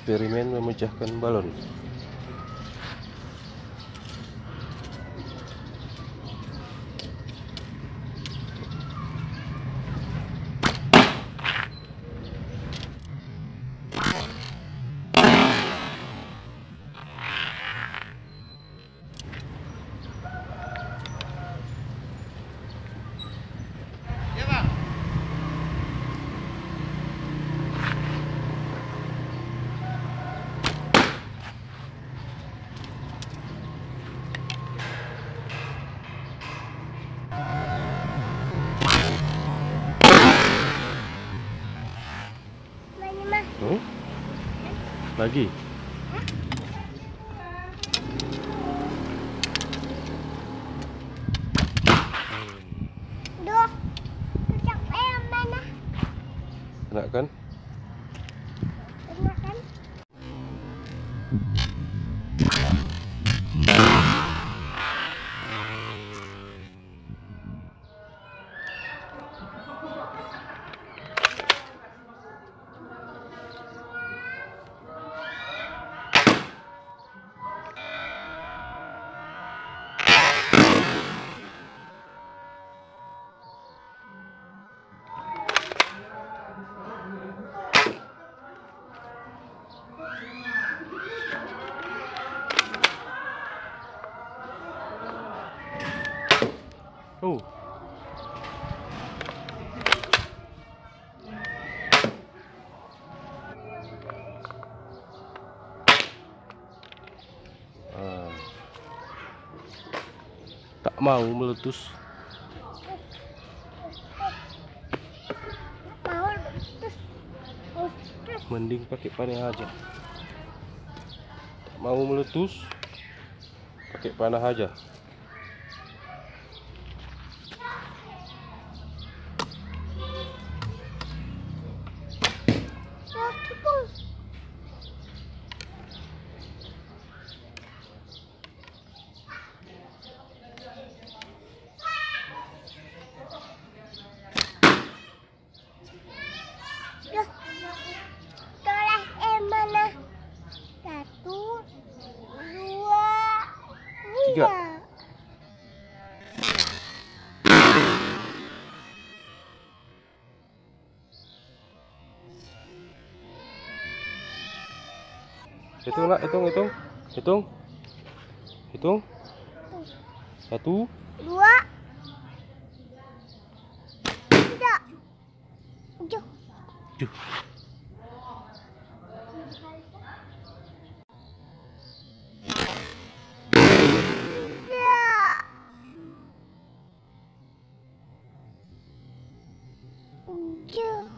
eksperimen memecahkan balon. Ya bang. Lagi. Duh, cocok yang mana? Kena kan? Kena kan? Oh. Tak mau meletus. Mau terus. Mending pakai panah aja. Tak mau meletus, pakai panah aja. Toleh mana? 1, 2, 3. Hitung nak, hitung. Hitung. 1, 2, 3, 7. 7. Ya.